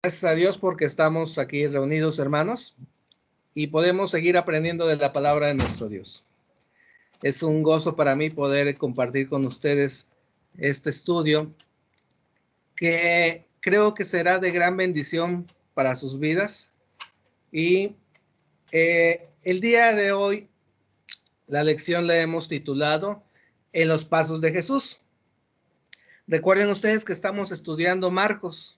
Gracias a Dios porque estamos aquí reunidos, hermanos, y podemos seguir aprendiendo de la palabra de nuestro Dios. Es un gozo para mí poder compartir con ustedes este estudio que creo que será de gran bendición para sus vidas. Y el día de hoy la lección la hemos titulado En los pasos de Jesús. Recuerden ustedes que estamos estudiando Marcos.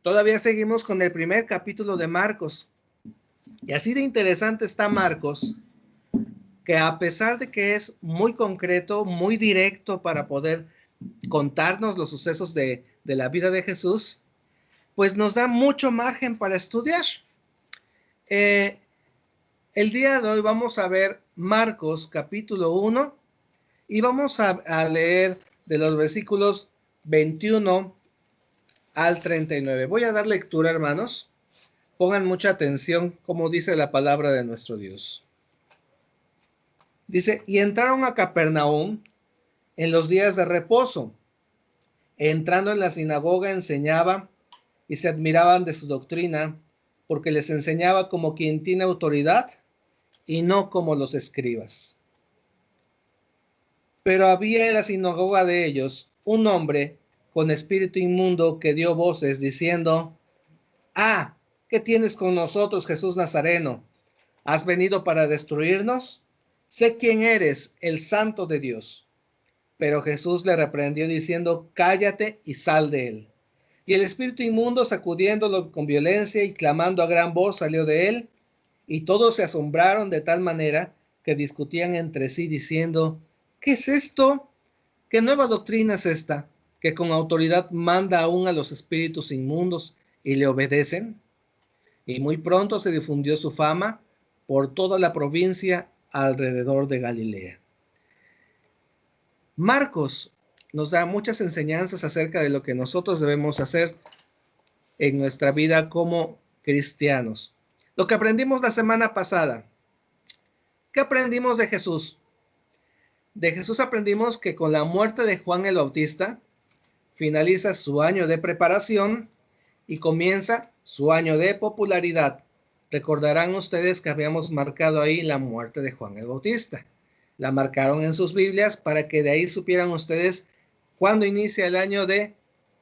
Todavía seguimos con el primer capítulo de Marcos. Y así de interesante está Marcos, que a pesar de que es muy concreto, muy directo para poder contarnos los sucesos de la vida de Jesús, pues nos da mucho margen para estudiar. El día de hoy vamos a ver Marcos capítulo 1 y vamos a leer de los versículos 21 al 39. Voy a dar lectura, hermanos. Pongan mucha atención como dice la palabra de nuestro Dios. Dice, y entraron a Capernaum en los días de reposo. Entrando en la sinagoga enseñaba y se admiraban de su doctrina, porque les enseñaba como quien tiene autoridad y no como los escribas. Pero había en la sinagoga de ellos un hombre con espíritu inmundo que dio voces diciendo, «Ah, ¿qué tienes con nosotros, Jesús Nazareno? ¿Has venido para destruirnos? Sé quién eres, el Santo de Dios». Pero Jesús le reprendió diciendo, «Cállate y sal de él». Y el espíritu inmundo, sacudiéndolo con violencia y clamando a gran voz, salió de él, y todos se asombraron de tal manera que discutían entre sí diciendo, «¿Qué es esto? ¿Qué nueva doctrina es esta, que con autoridad manda aún a los espíritus inmundos y le obedecen?» Y muy pronto se difundió su fama por toda la provincia alrededor de Galilea. Marcos nos da muchas enseñanzas acerca de lo que nosotros debemos hacer en nuestra vida como cristianos. Lo que aprendimos la semana pasada. ¿Qué aprendimos de Jesús? De Jesús aprendimos que con la muerte de Juan el Bautista finaliza su año de preparación y comienza su año de popularidad. Recordarán ustedes que habíamos marcado ahí la muerte de Juan el Bautista. La marcaron en sus Biblias para que de ahí supieran ustedes cuándo inicia el año de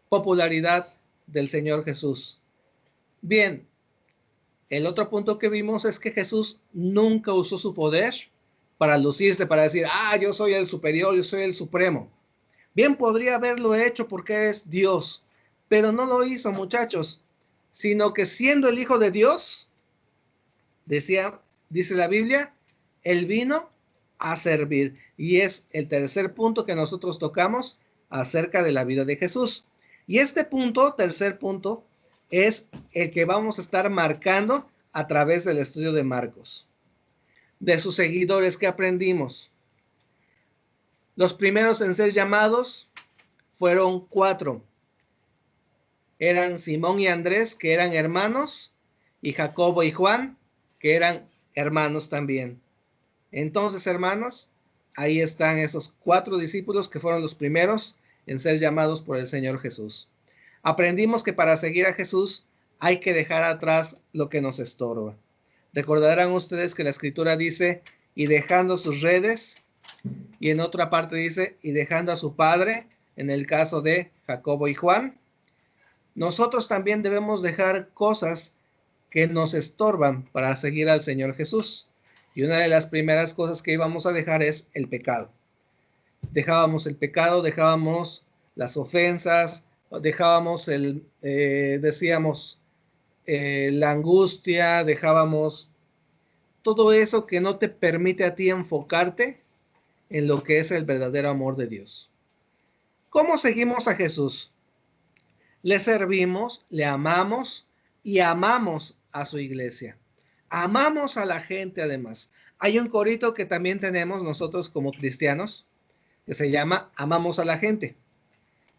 popularidad del Señor Jesús. Bien, el otro punto que vimos es que Jesús nunca usó su poder para lucirse, para decir, yo soy el superior, yo soy el supremo. Bien podría haberlo hecho porque es Dios, pero no lo hizo, muchachos, sino que siendo el Hijo de Dios, dice la Biblia, Él vino a servir. Y es el tercer punto que nosotros tocamos acerca de la vida de Jesús. Y este punto, tercer punto, es el que vamos a estar marcando a través del estudio de Marcos. De sus seguidores que aprendimos. Los primeros en ser llamados fueron 4. Eran Simón y Andrés, que eran hermanos, y Jacobo y Juan, que eran hermanos también. Entonces, hermanos, ahí están esos 4 discípulos que fueron los primeros en ser llamados por el Señor Jesús. Aprendimos que para seguir a Jesús hay que dejar atrás lo que nos estorba. Recordarán ustedes que la Escritura dice, y dejando sus redes, y en otra parte dice, y dejando a su padre, en el caso de Jacobo y Juan. Nosotros también debemos dejar cosas que nos estorban para seguir al Señor Jesús. Y una de las primeras cosas que íbamos a dejar es el pecado. Dejábamos el pecado, dejábamos las ofensas, dejábamos la angustia, dejábamos todo eso que no te permite a ti enfocarte en lo que es el verdadero amor de Dios. ¿Cómo seguimos a Jesús? Le servimos, le amamos y amamos a su iglesia. Amamos a la gente además. Hay un corito que también tenemos nosotros como cristianos que se llama Amamos a la gente.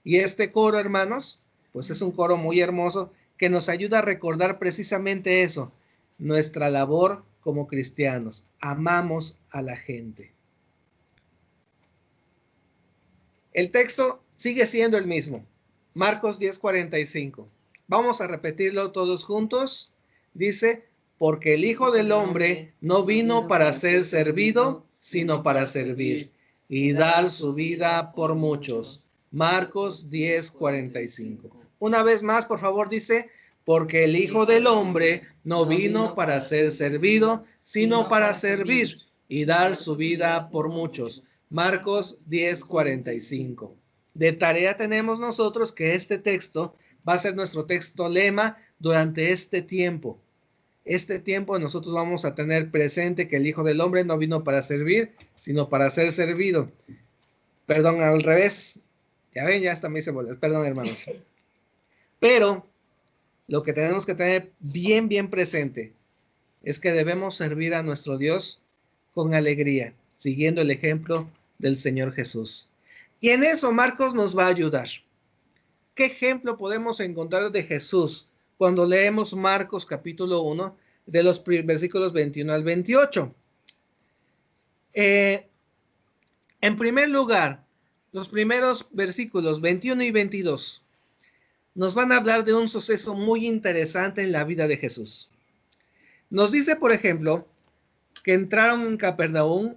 Y este coro, hermanos, pues es un coro muy hermoso que nos ayuda a recordar precisamente eso, nuestra labor como cristianos. Amamos a la gente. El texto sigue siendo el mismo. Marcos 10:45. Vamos a repetirlo todos juntos. Dice, porque el Hijo del Hombre no vino para ser servido, sino para servir y dar su vida por muchos. Marcos 10:45. Una vez más, por favor, dice, porque el Hijo del Hombre no vino para ser servido, sino para servir y dar su vida por muchos. Marcos 10:45. De tarea tenemos nosotros que este texto va a ser nuestro texto lema durante este tiempo. Este tiempo nosotros vamos a tener presente que el Hijo del Hombre no vino para servir, sino para ser servido. Perdón, al revés. Ya ven, ya hasta me hice bolas. Perdón, hermanos. Pero lo que tenemos que tener bien presente es que debemos servir a nuestro Dios con alegría, siguiendo el ejemplo del Señor Jesús. Y en eso Marcos nos va a ayudar. ¿Qué ejemplo podemos encontrar de Jesús cuando leemos Marcos capítulo 1 de los versículos 21 al 28? En primer lugar, los primeros versículos 21 y 22 nos van a hablar de un suceso muy interesante en la vida de Jesús. Nos dice, por ejemplo, que entraron en Capernaum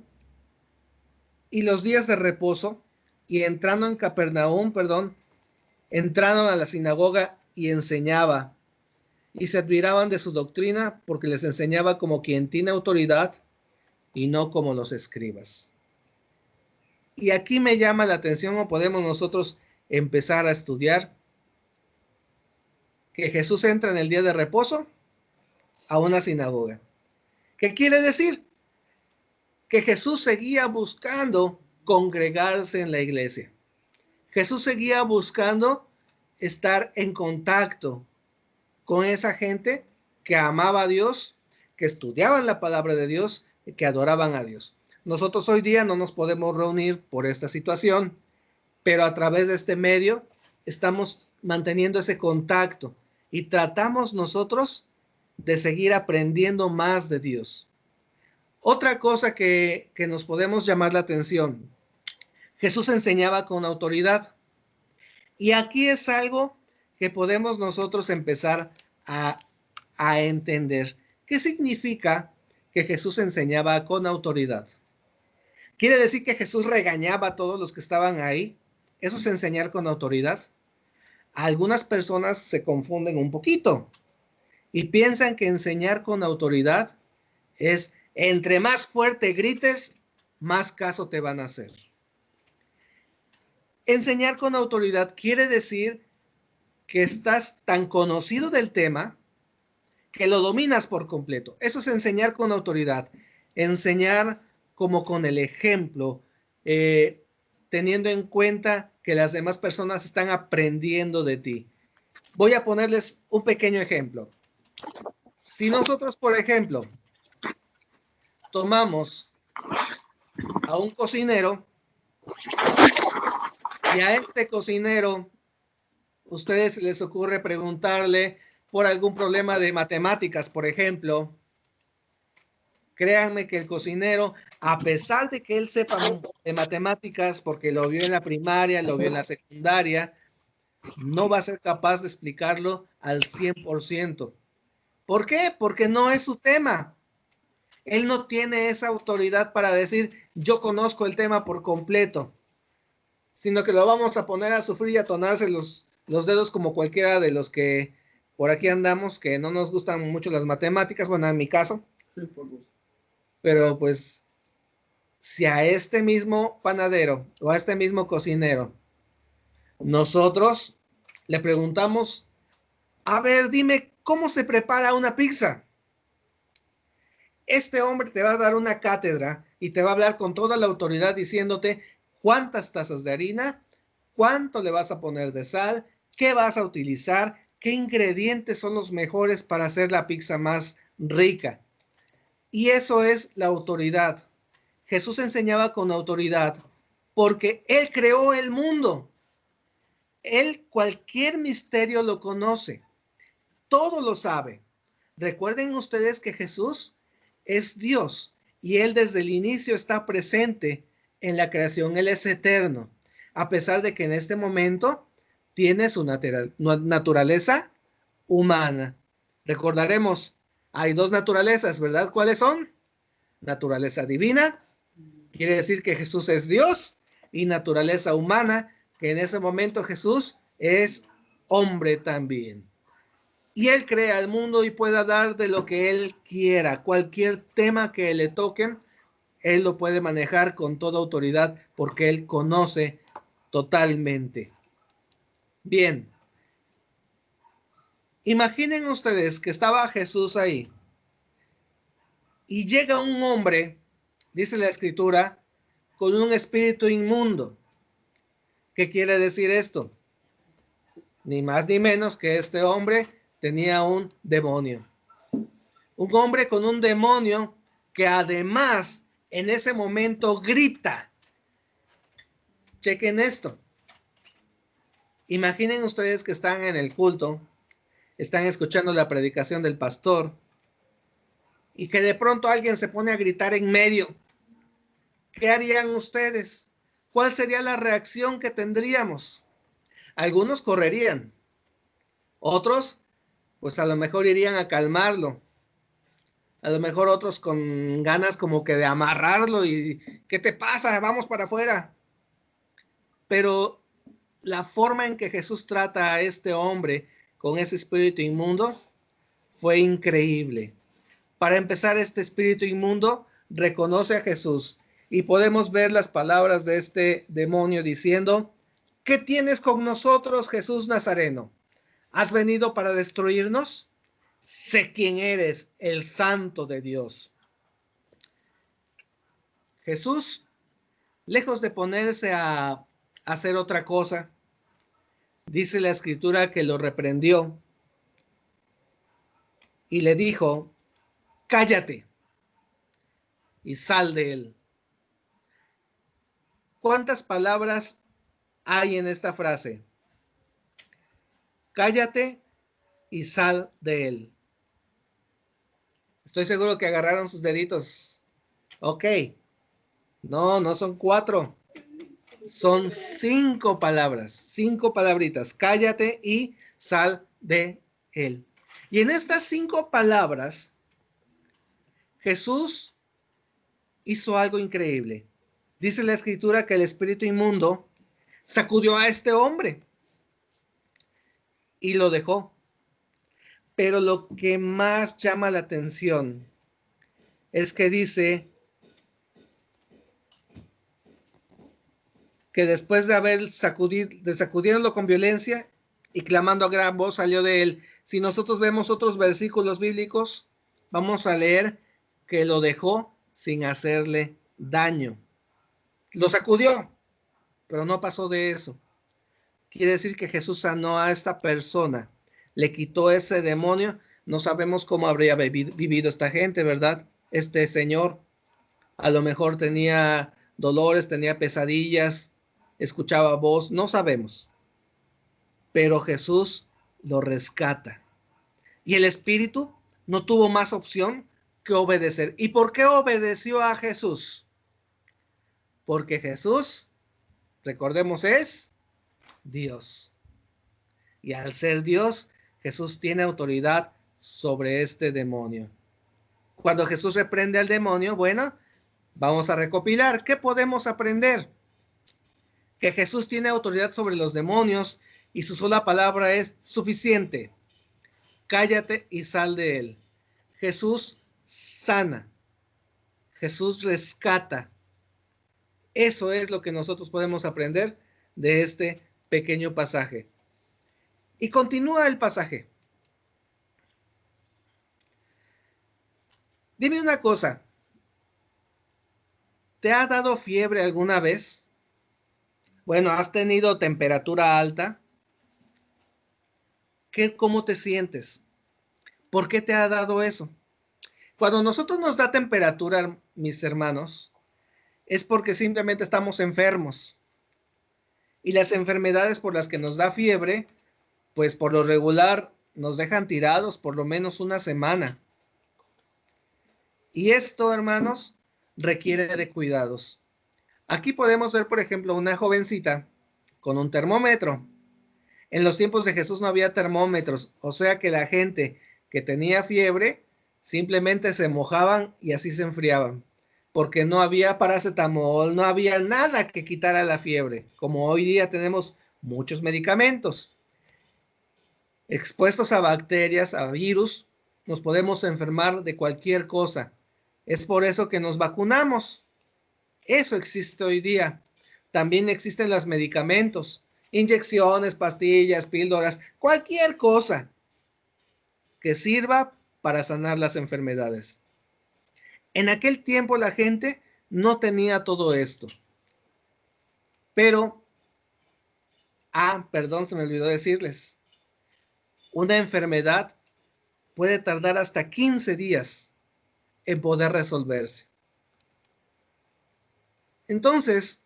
y los días de reposo, y entrando en Capernaum, entraron a la sinagoga y enseñaba, y se admiraban de su doctrina porque les enseñaba como quien tiene autoridad y no como los escribas. Y aquí me llama la atención, o podemos nosotros empezar a estudiar, que Jesús entra en el día de reposo a una sinagoga. ¿Qué quiere decir? Que Jesús seguía buscando congregarse en la iglesia. Jesús seguía buscando estar en contacto con esa gente que amaba a Dios, que estudiaban la palabra de Dios y que adoraban a Dios. Nosotros hoy día no nos podemos reunir por esta situación, pero a través de este medio estamos manteniendo ese contacto y tratamos nosotros de seguir aprendiendo más de Dios. Otra cosa que nos podemos llamar la atención, Jesús enseñaba con autoridad. Y aquí es algo que podemos nosotros empezar a entender. ¿Qué significa que Jesús enseñaba con autoridad? ¿Quiere decir que Jesús regañaba a todos los que estaban ahí? ¿Eso es enseñar con autoridad? Algunas personas se confunden un poquito y piensan que enseñar con autoridad es entre más fuerte grites, más caso te van a hacer. Enseñar con autoridad quiere decir que estás tan conocido del tema que lo dominas por completo. Eso es enseñar con autoridad. Enseñar como con el ejemplo, teniendo en cuenta que las demás personas están aprendiendo de ti. Voy a ponerles un pequeño ejemplo. Si nosotros, por ejemplo, tomamos a un cocinero y a este cocinero ustedes les ocurre preguntarle por algún problema de matemáticas, por ejemplo, créanme que el cocinero, a pesar de que él sepa de matemáticas, porque lo vio en la primaria, lo vio en la secundaria, no va a ser capaz de explicarlo al 100%. ¿Por qué? Porque no es su tema. Él no tiene esa autoridad para decir, yo conozco el tema por completo, sino que lo vamos a poner a sufrir y a tonarse los dedos como cualquiera de los que por aquí andamos, que no nos gustan mucho las matemáticas, bueno, en mi caso. Pero pues, si a este mismo panadero o a este mismo cocinero, nosotros le preguntamos, a ver, dime, ¿cómo se prepara una pizza? Este hombre te va a dar una cátedra y te va a hablar con toda la autoridad diciéndote cuántas tazas de harina, cuánto le vas a poner de sal, qué vas a utilizar, qué ingredientes son los mejores para hacer la pizza más rica. Y eso es la autoridad. Jesús enseñaba con autoridad porque Él creó el mundo. Él cualquier misterio lo conoce. Todo lo sabe. Recuerden ustedes que Jesús es Dios y Él desde el inicio está presente en la creación. Él es eterno, a pesar de que en este momento tiene su naturaleza humana. Recordaremos, hay dos naturalezas, ¿verdad? ¿Cuáles son? Naturaleza divina, quiere decir que Jesús es Dios, y naturaleza humana, que en ese momento Jesús es hombre también. Y Él crea el mundo y puede dar de lo que Él quiera. Cualquier tema que le toquen, Él lo puede manejar con toda autoridad porque Él conoce totalmente. Bien, imaginen ustedes que estaba Jesús ahí y llega un hombre, dice la Escritura, con un espíritu inmundo. ¿Qué quiere decir esto? Ni más ni menos que este hombre tenía un demonio. Un hombre con un demonio que además en ese momento grita. Chequen esto. Imaginen ustedes que están en el culto, están escuchando la predicación del pastor y que de pronto alguien se pone a gritar en medio. ¿Qué harían ustedes? ¿Cuál sería la reacción que tendríamos? Algunos correrían, otros pues a lo mejor irían a calmarlo, a lo mejor otros con ganas como que de amarrarlo y ¿qué te pasa? Vamos para afuera. Pero la forma en que Jesús trata a este hombre con ese espíritu inmundo fue increíble. Para empezar, este espíritu inmundo reconoce a Jesús y podemos ver las palabras de este demonio diciendo: ¿qué tienes con nosotros, Jesús Nazareno? ¿Has venido para destruirnos? Sé quién eres, el Santo de Dios. Jesús, lejos de ponerse a hacer otra cosa, dice la Escritura que lo reprendió y le dijo: cállate y sal de él. ¿Cuántas palabras hay en esta frase? Cállate y sal de él. Estoy seguro que agarraron sus deditos. Ok. No son 4. Son 5 palabras. 5 palabritas. Cállate y sal de él. Y en estas 5 palabras, Jesús hizo algo increíble. Dice la Escritura que el espíritu inmundo sacudió a este hombre y lo dejó. Pero lo que más llama la atención es que dice que después de haber sacudiéndolo con violencia y clamando a gran voz, salió de él. Si nosotros vemos otros versículos bíblicos, vamos a leer que lo dejó sin hacerle daño. Lo sacudió, pero no pasó de eso. Quiere decir que Jesús sanó a esta persona, le quitó ese demonio. No sabemos cómo habría vivido esta gente, ¿verdad? Este señor a lo mejor tenía dolores, tenía pesadillas, escuchaba voz, no sabemos. Pero Jesús lo rescata. Y el espíritu no tuvo más opción que obedecer. ¿Y por qué obedeció a Jesús? Porque Jesús, recordemos, es Dios. Y al ser Dios, Jesús tiene autoridad sobre este demonio. Cuando Jesús reprende al demonio, bueno, vamos a recopilar. ¿Qué podemos aprender? Que Jesús tiene autoridad sobre los demonios y su sola palabra es suficiente. Cállate y sal de él. Jesús sana. Jesús rescata. Eso es lo que nosotros podemos aprender de este pequeño pasaje. Y continúa el pasaje. Dime una cosa. ¿Te ha dado fiebre alguna vez? Bueno, ¿has tenido temperatura alta? ¿Cómo te sientes? ¿Por qué te ha dado eso? Cuando nosotros nos da temperatura, mis hermanos, es porque simplemente estamos enfermos. Y las enfermedades por las que nos da fiebre, pues por lo regular nos dejan tirados por lo menos una semana. Y esto, hermanos, requiere de cuidados. Aquí podemos ver, por ejemplo, una jovencita con un termómetro. En los tiempos de Jesús no había termómetros, o sea que la gente que tenía fiebre simplemente se mojaban y así se enfriaban, porque no había paracetamol, no había nada que quitara la fiebre, como hoy día tenemos muchos medicamentos. Expuestos a bacterias, a virus, nos podemos enfermar de cualquier cosa. Es por eso que nos vacunamos. Eso existe hoy día. También existen los medicamentos, inyecciones, pastillas, píldoras, cualquier cosa que sirva para sanar las enfermedades. En aquel tiempo la gente no tenía todo esto. Pero, perdón, se me olvidó decirles, una enfermedad puede tardar hasta 15 días en poder resolverse. Entonces,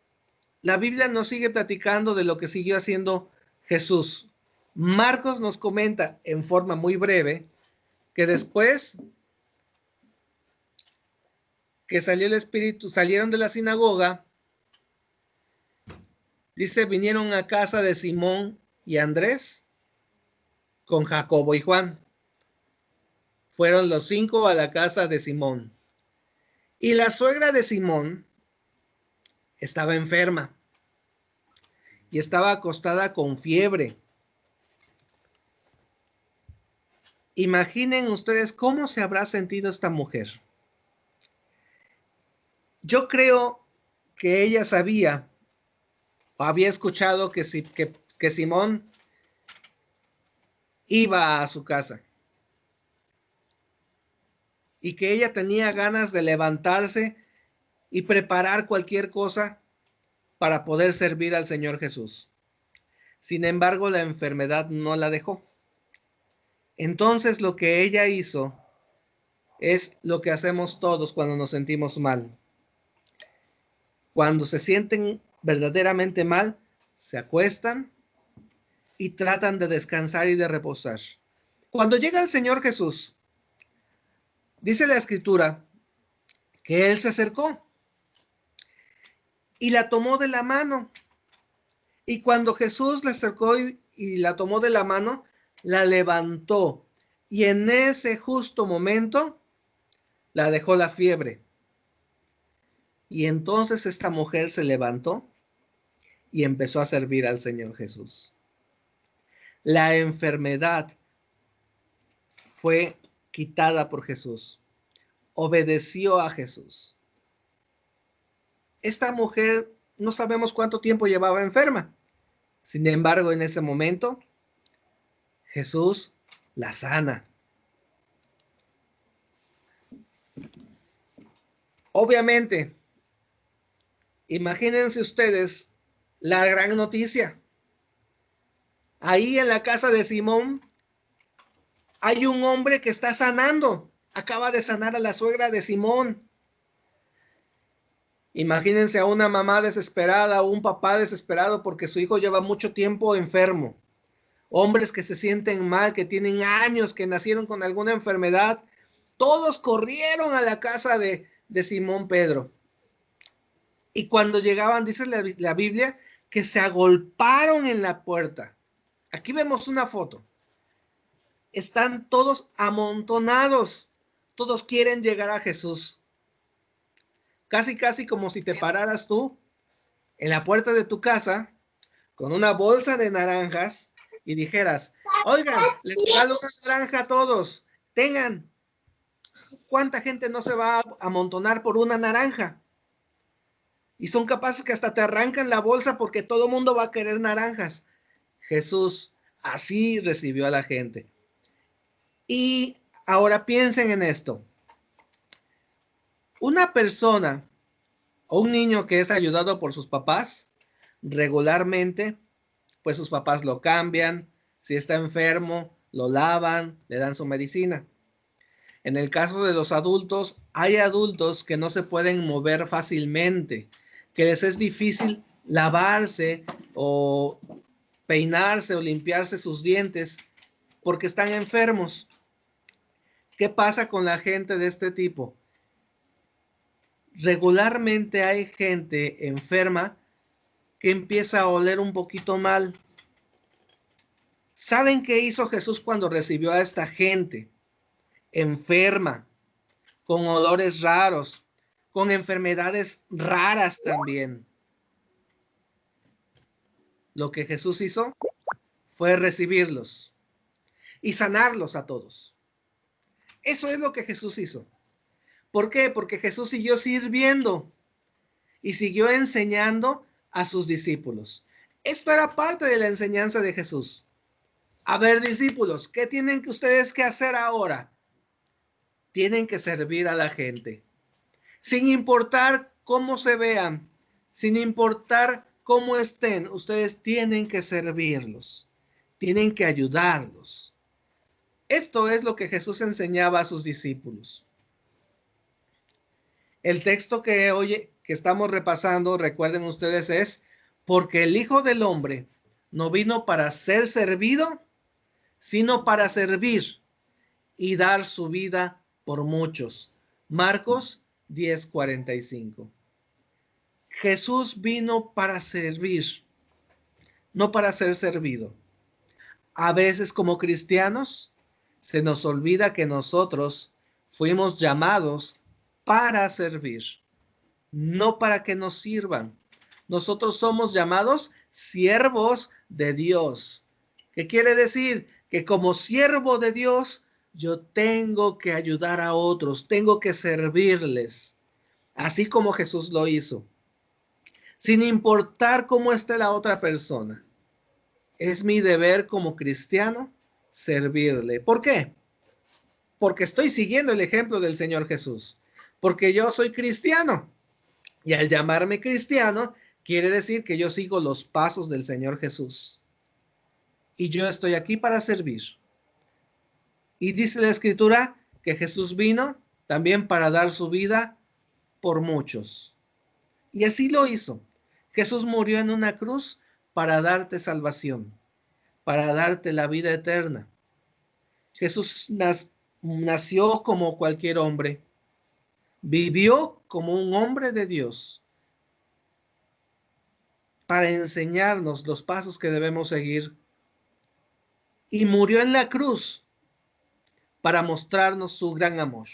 la Biblia nos sigue platicando de lo que siguió haciendo Jesús. Marcos nos comenta en forma muy breve que después que salió el espíritu, salieron de la sinagoga, dice, vinieron a casa de Simón y Andrés con Jacobo y Juan. Fueron los 5 a la casa de Simón. Y la suegra de Simón estaba enferma y estaba acostada con fiebre. Imaginen ustedes cómo se habrá sentido esta mujer. Yo creo que ella sabía o había escuchado que Simón iba a su casa y que ella tenía ganas de levantarse y preparar cualquier cosa para poder servir al Señor Jesús. Sin embargo, la enfermedad no la dejó. Entonces lo que ella hizo es lo que hacemos todos cuando nos sentimos mal. Cuando se sienten verdaderamente mal, se acuestan y tratan de descansar y de reposar. Cuando llega el Señor Jesús, dice la Escritura que Él se acercó y la tomó de la mano. Y cuando Jesús le acercó y la tomó de la mano, la levantó. Y en ese justo momento la dejó la fiebre. Y entonces esta mujer se levantó y empezó a servir al Señor Jesús. La enfermedad fue quitada por Jesús. Obedeció a Jesús. Esta mujer no sabemos cuánto tiempo llevaba enferma. Sin embargo, en ese momento, Jesús la sana. Obviamente, imagínense ustedes la gran noticia. Ahí en la casa de Simón hay un hombre que está sanando. Acaba de sanar a la suegra de Simón. Imagínense a una mamá desesperada o un papá desesperado porque su hijo lleva mucho tiempo enfermo. Hombres que se sienten mal, que tienen años, que nacieron con alguna enfermedad. Todos corrieron a la casa de Simón Pedro. Y cuando llegaban, dice la Biblia, que se agolparon en la puerta. Aquí vemos una foto. Están todos amontonados. Todos quieren llegar a Jesús. Casi como si te pararas tú en la puerta de tu casa con una bolsa de naranjas y dijeras, oigan, les regalo una naranja a todos. Tengan. ¿Cuánta gente no se va a amontonar por una naranja? Y son capaces que hasta te arrancan la bolsa porque todo el mundo va a querer naranjas. Jesús así recibió a la gente. Y ahora piensen en esto. Una persona o un niño que es ayudado por sus papás, regularmente, pues sus papás lo cambian. Si está enfermo, lo lavan, le dan su medicina. En el caso de los adultos, hay adultos que no se pueden mover fácilmente, que les es difícil lavarse o peinarse o limpiarse sus dientes porque están enfermos. ¿Qué pasa con la gente de este tipo? Regularmente hay gente enferma que empieza a oler un poquito mal ¿Saben qué hizo Jesús cuando recibió a esta gente enferma, con olores raros, con enfermedades raras también? Lo que Jesús hizo fue recibirlos y sanarlos a todos. Eso es lo que Jesús hizo. ¿Por qué? Porque Jesús siguió sirviendo y siguió enseñando a sus discípulos. Esto era parte de la enseñanza de Jesús. A ver, discípulos, ¿qué tienen ustedes que hacer ahora? Tienen que servir a la gente, sin importar cómo se vean, sin importar cómo estén. Ustedes tienen que servirlos, tienen que ayudarlos. Esto es lo que Jesús enseñaba a sus discípulos. El texto que estamos repasando, recuerden ustedes, es: porque el Hijo del Hombre no vino para ser servido, sino para servir y dar su vida por muchos. Marcos 10:45. Jesús vino para servir, no para ser servido. A veces, como cristianos, se nos olvida que nosotros fuimos llamados para servir, no para que nos sirvan. Nosotros somos llamados siervos de Dios. ¿Qué quiere decir? Que como siervo de Dios, yo tengo que ayudar a otros, tengo que servirles, así como Jesús lo hizo, sin importar cómo esté la otra persona. Es mi deber como cristiano servirle. ¿Por qué? Porque estoy siguiendo el ejemplo del Señor Jesús, porque yo soy cristiano. Y al llamarme cristiano, quiere decir que yo sigo los pasos del Señor Jesús. Y yo estoy aquí para servir. Y dice la Escritura que Jesús vino también para dar su vida por muchos. Y así lo hizo. Jesús murió en una cruz para darte salvación, para darte la vida eterna. Jesús nació como cualquier hombre, vivió como un hombre de Dios, para enseñarnos los pasos que debemos seguir, y murió en la cruz para mostrarnos su gran amor.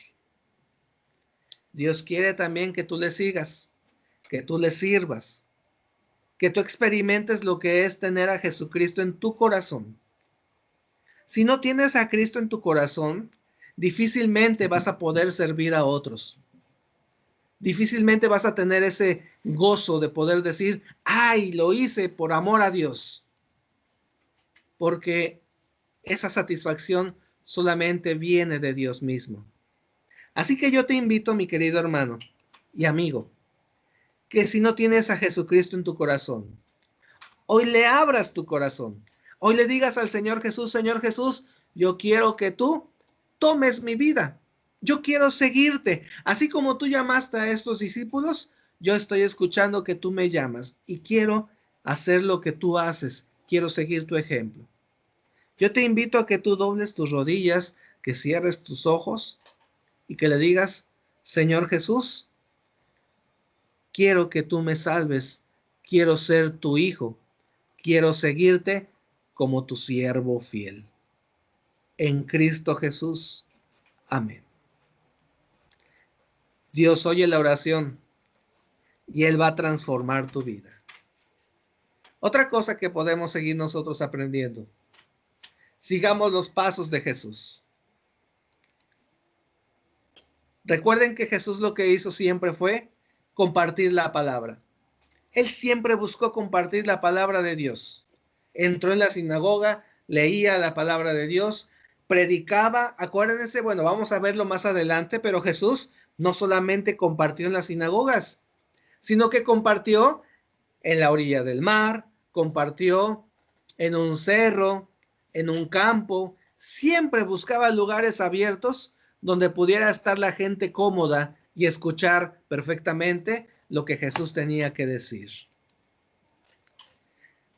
Dios quiere también que tú le sigas, que tú le sirvas, que tú experimentes lo que es tener a Jesucristo en tu corazón. Si no tienes a Cristo en tu corazón, difícilmente vas a poder servir a otros. Difícilmente vas a tener ese gozo de poder decir: ay, lo hice por amor a Dios. Porque esa satisfacción solamente viene de Dios mismo. Así que yo te invito, mi querido hermano y amigo, que si no tienes a Jesucristo en tu corazón, hoy le abras tu corazón. Hoy le digas al Señor Jesús: Señor Jesús, yo quiero que tú tomes mi vida. Yo quiero seguirte. Así como tú llamaste a estos discípulos, yo estoy escuchando que tú me llamas y quiero hacer lo que tú haces. Quiero seguir tu ejemplo. Yo te invito a que tú dobles tus rodillas, que cierres tus ojos y que le digas: Señor Jesús, quiero que tú me salves. Quiero ser tu hijo. Quiero seguirte como tu siervo fiel. En Cristo Jesús. Amén. Dios oye la oración y Él va a transformar tu vida. Otra cosa que podemos seguir nosotros aprendiendo: sigamos los pasos de Jesús. Recuerden que Jesús lo que hizo siempre fue compartir la palabra. Él siempre buscó compartir la palabra de Dios. Entró en la sinagoga, leía la palabra de Dios, predicaba. Acuérdense, bueno, vamos a verlo más adelante, pero Jesús no solamente compartió en las sinagogas, sino que compartió en la orilla del mar, compartió en un cerro, en un campo. Siempre buscaba lugares abiertos donde pudiera estar la gente cómoda y escuchar perfectamente lo que Jesús tenía que decir.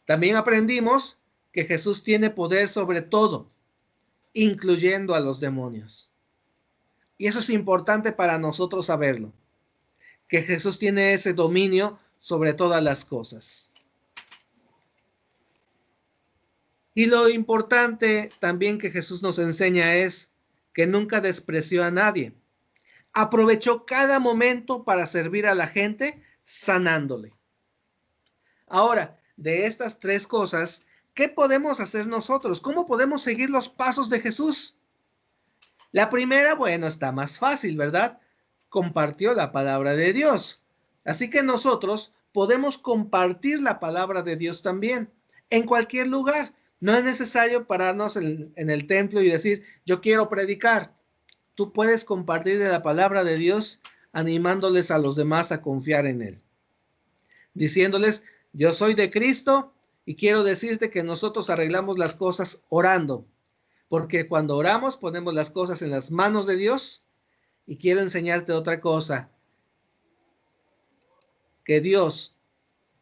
También aprendimos que Jesús tiene poder sobre todo, incluyendo a los demonios. Y eso es importante para nosotros saberlo, que Jesús tiene ese dominio sobre todas las cosas. Y lo importante también que Jesús nos enseña es que nunca despreció a nadie. Aprovechó cada momento para servir a la gente sanándole. Ahora, de estas tres cosas, ¿qué podemos hacer nosotros? ¿Cómo podemos seguir los pasos de Jesús? La primera, bueno, está más fácil, ¿verdad? Compartió la palabra de Dios. Así que nosotros podemos compartir la palabra de Dios también, en cualquier lugar. No es necesario pararnos en el templo y decir, yo quiero predicar. Tú puedes compartir de la palabra de Dios animándoles a los demás a confiar en Él. Diciéndoles, yo soy de Cristo y quiero decirte que nosotros arreglamos las cosas orando. Porque cuando oramos ponemos las cosas en las manos de Dios. Y quiero enseñarte otra cosa. Que Dios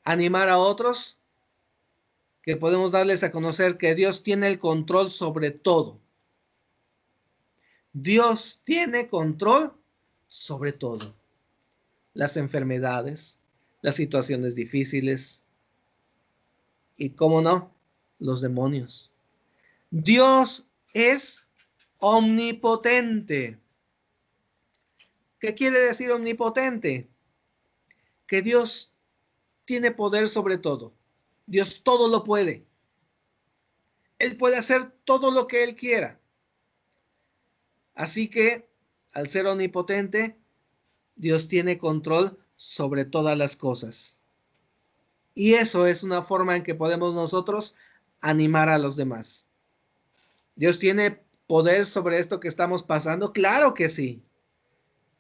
animar a otros, que podemos darles a conocer que Dios tiene el control sobre todo. Dios tiene control sobre todo. Las enfermedades, las situaciones difíciles y, cómo no, los demonios. Dios es omnipotente. ¿Qué quiere decir omnipotente? Que Dios tiene poder sobre todo. Dios todo lo puede. Él puede hacer todo lo que Él quiera. Así que, al ser omnipotente, Dios tiene control sobre todas las cosas. Y eso es una forma en que podemos nosotros animar a los demás. ¿Dios tiene poder sobre esto que estamos pasando? Claro que sí.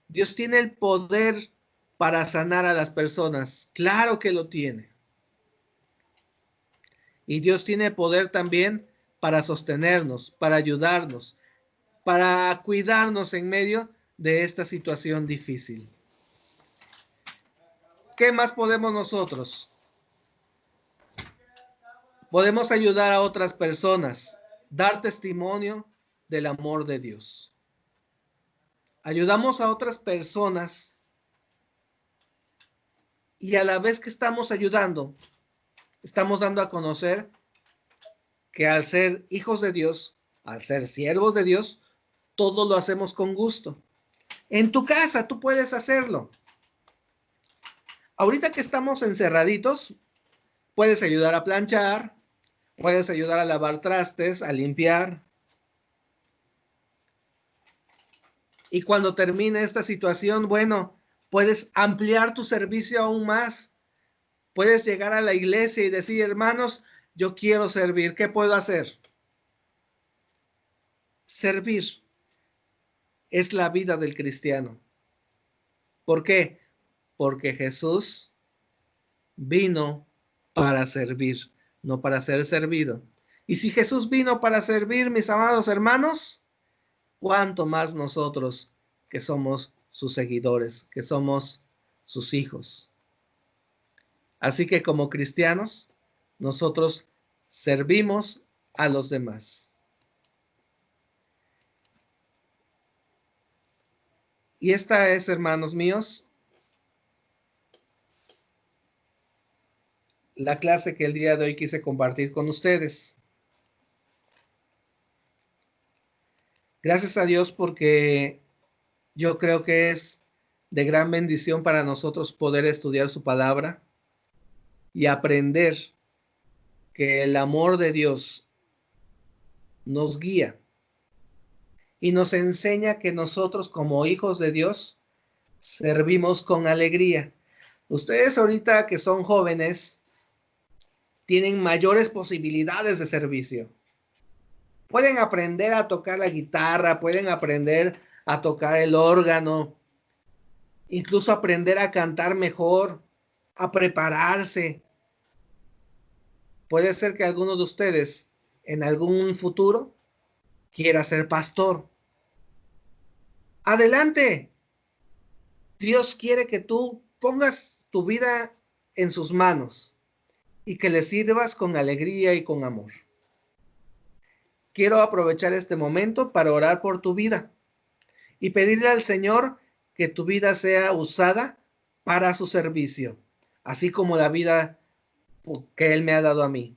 Dios tiene el poder para sanar a las personas. Claro que lo tiene. Y Dios tiene poder también para sostenernos, para ayudarnos, para cuidarnos en medio de esta situación difícil. ¿Qué más podemos nosotros? Podemos ayudar a otras personas, dar testimonio del amor de Dios. Ayudamos a otras personas y a la vez que estamos ayudando, estamos dando a conocer que al ser hijos de Dios, al ser siervos de Dios, todo lo hacemos con gusto. En tu casa tú puedes hacerlo. Ahorita que estamos encerraditos, puedes ayudar a planchar, puedes ayudar a lavar trastes, a limpiar. Y cuando termine esta situación, bueno, puedes ampliar tu servicio aún más. Puedes llegar a la iglesia y decir, hermanos, yo quiero servir. ¿Qué puedo hacer? Servir es la vida del cristiano. ¿Por qué? Porque Jesús vino para servir, no para ser servido. Y si Jesús vino para servir, mis amados hermanos, cuánto más nosotros que somos sus seguidores, que somos sus hijos. Así que como cristianos, nosotros servimos a los demás. Y esta es, hermanos míos, la clase que el día de hoy quise compartir con ustedes. Gracias a Dios porque yo creo que es de gran bendición para nosotros poder estudiar su palabra y aprender que el amor de Dios nos guía y nos enseña que nosotros como hijos de Dios servimos con alegría. Ustedes ahorita que son jóvenes tienen mayores posibilidades de servicio. Pueden aprender a tocar la guitarra, pueden aprender a tocar el órgano, incluso aprender a cantar mejor, a prepararse. Puede ser que alguno de ustedes en algún futuro quiera ser pastor. Adelante. Dios quiere que tú pongas tu vida en sus manos y que le sirvas con alegría y con amor. Quiero aprovechar este momento para orar por tu vida y pedirle al Señor que tu vida sea usada para su servicio, así como la vida que Él me ha dado a mí.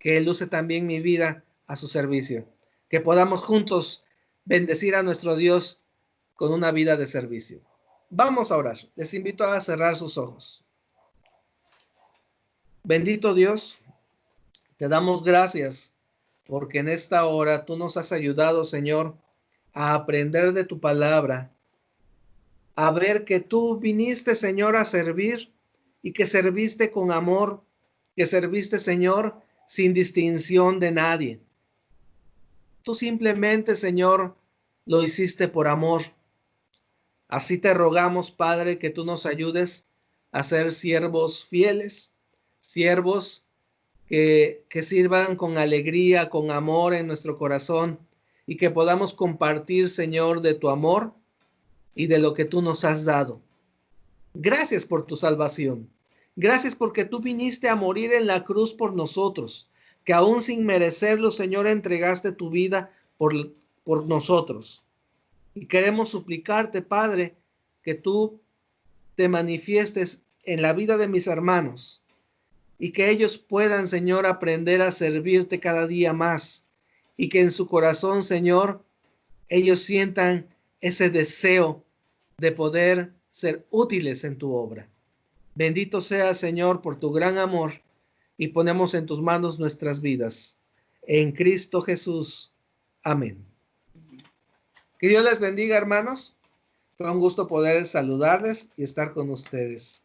que Él use también mi vida a su servicio. Que podamos juntos bendecir a nuestro Dios con una vida de servicio. Vamos a orar. Les invito a cerrar sus ojos. Bendito Dios, te damos gracias porque en esta hora tú nos has ayudado, Señor, a aprender de tu palabra, a ver que tú viniste, Señor, a servir y que serviste con amor, que serviste, Señor, sin distinción de nadie. Tú simplemente, Señor, lo hiciste por amor. Así te rogamos, Padre, que tú nos ayudes a ser siervos fieles, siervos que sirvan con alegría, con amor en nuestro corazón y que podamos compartir, Señor, de tu amor y de lo que tú nos has dado. Gracias por tu salvación. Gracias porque tú viniste a morir en la cruz por nosotros, que aún sin merecerlo, Señor, entregaste tu vida por nosotros. Y queremos suplicarte, Padre, que tú te manifiestes en la vida de mis hermanos y que ellos puedan, Señor, aprender a servirte cada día más y que en su corazón, Señor, ellos sientan ese deseo de poder ser útiles en tu obra. Bendito seas, Señor, por tu gran amor y ponemos en tus manos nuestras vidas. En Cristo Jesús. Amén. Que Dios les bendiga, hermanos. Fue un gusto poder saludarles y estar con ustedes.